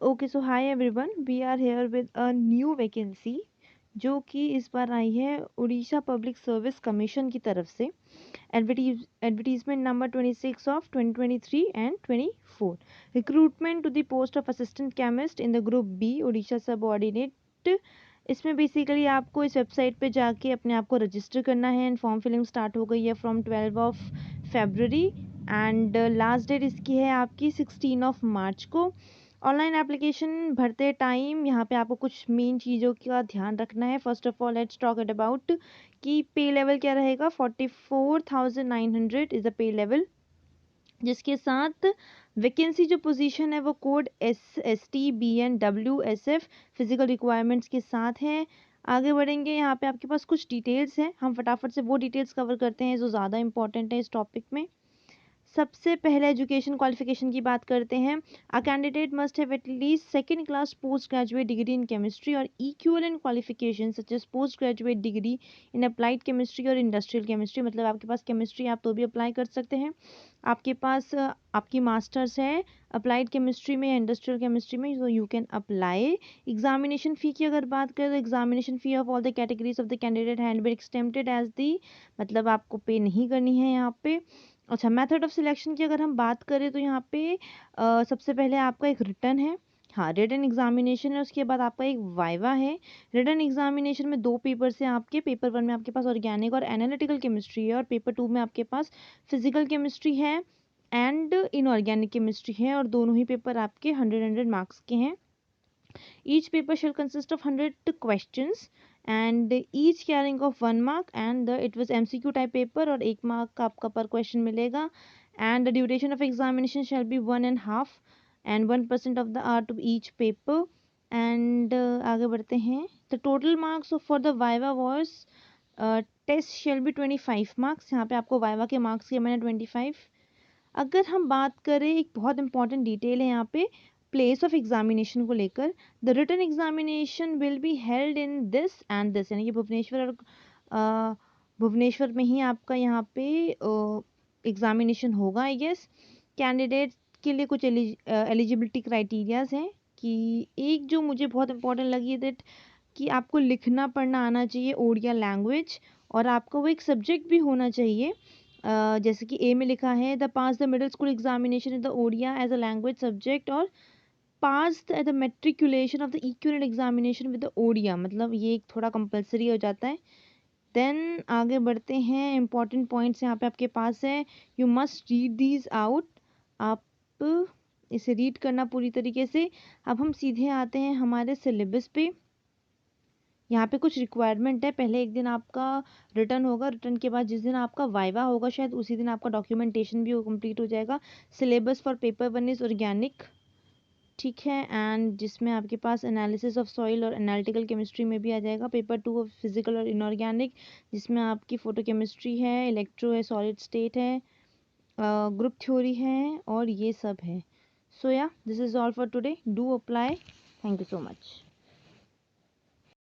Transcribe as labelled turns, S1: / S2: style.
S1: Okay so hi everyone, we are here with a new vacancy जो कि इस बार आई है उड़ीसा पब्लिक सर्विस कमीशन की तरफ से। Advertisement number 26 of 2023 and 24। Recruitment to the post of assistant chemist in the group B Orissa subordinate. इसमें basically आपको इस वेबसाइट पे जाके अपने आप को रजिस्टर करना है एंड फॉर्म फिलिंग स्टार्ट हो गई है from 12 of February and last date इसकी है आपकी 16 ऑफ मार्च को। ऑनलाइन एप्लीकेशन भरते टाइम यहाँ पे आपको कुछ मेन चीज़ों का ध्यान रखना है। First of all let's talk it about कि पे लेवल क्या रहेगा। 44,900 इज़ द पे लेवल, जिसके साथ वैकेंसी जो पोजीशन है वो code SST BN physical requirements के साथ है। आगे बढ़ेंगे, यहाँ पे आपके पास कुछ डिटेल्स हैं, हम फटाफट से वो डिटेल्स कवर करते हैं जो ज़्यादा इंपॉर्टेंट है इस टॉपिक में। सबसे पहले एजुकेशन क्वालिफिकेशन की बात करते हैं। A candidate must have at least second class post graduate degree in chemistry और equivalent qualification such as post graduate degree in applied chemistry और इंडस्ट्रियल केमिस्ट्री। मतलब आपके पास केमिस्ट्री आप तो भी अप्लाई कर सकते हैं, आपके पास आपकी मास्टर्स है अप्लाइड केमिस्ट्री में, इंडस्ट्रियल केमिस्ट्री में, so you can apply. Examination fee की अगर बात करें तो examination fee of all the categories of the candidate hand been exempted as the, मतलब आपको पे नहीं करनी है यहाँ पे। अच्छा, मेथड ऑफ सिलेक्शन की अगर हम बात करें तो यहाँ पे सबसे पहले आपका एक रिटन है, हाँ रिटन एग्जामिनेशन है, उसके बाद आपका एक वाइवा है। रिटन एग्जामिनेशन में 2 पेपर से आपके, पेपर 1 में आपके पास ऑर्गेनिक और एनालिटिकल केमिस्ट्री है और पेपर 2 में आपके पास फिजिकल केमिस्ट्री है एंड इनऑर्गेनिक केमिस्ट्री है, और दोनों ही पेपर आपके 100 मार्क्स के हैं। Each paper shall consist of 100 questions and each carrying of 1 mark and it was MCQ type paper और 1 mark का आपका per question मिलेगा and the duration of examination shall be 1.5 and 1% of the hour to each paper and आगे बढ़ते हैं। The total marks for the viva was test shall be 25 marks। यहाँ पे आपको viva के marks के मैंने 25। अगर हम बात करें, एक बहुत इंपॉर्टेंट डिटेल है यहाँ पे प्लेस ऑफ एग्जामिनेशन को लेकर। The written examination will be held in this and this, यानी कि भुवनेश्वर और भुवनेश्वर में ही आपका यहाँ पे एग्जामिनेशन होगा। आई गेस कैंडिडेट के लिए कुछ एलिजिबिलिटी क्राइटेरियाज हैं कि एक जो मुझे बहुत इंपॉर्टेंट लगी है दैट कि आपको लिखना पढ़ना आना चाहिए ओडिया लैंग्वेज, और आपका वो एक सब्जेक्ट भी होना चाहिए। जैसे कि ए में लिखा है the pass the middle school examination in the Odia as a language subject और pass at the matriculation of the equivalent examination with the Odia, मतलब ये एक थोड़ा कंपलसरी हो जाता है। देन आगे बढ़ते हैं, इंपॉर्टेंट पॉइंट्स यहाँ पे आपके पास है, you must read these out. आप इसे रीड करना पूरी तरीके से। अब हम सीधे आते हैं हमारे सिलेबस पे। यहाँ पे कुछ रिक्वायरमेंट है। पहले एक दिन आपका रिटर्न होगा, रिटर्न के बाद जिस दिन आपका वाइवा होगा शायद उसी दिन आपका डॉक्यूमेंटेशन भी कंप्लीट हो जाएगा। Syllabus for paper 1 is organic, ठीक है, एंड जिसमें आपके पास एनालिसिस ऑफ सॉइल और एनालिटिकल केमिस्ट्री में भी आ जाएगा। पेपर 2 ऑफ फिजिकल और इनऑर्गेनिक, जिसमें आपकी फोटो केमिस्ट्री है, इलेक्ट्रो है, सॉलिड स्टेट है, ग्रुप थ्योरी है और ये सब है। सो या this is all for today, do apply, thank you so much.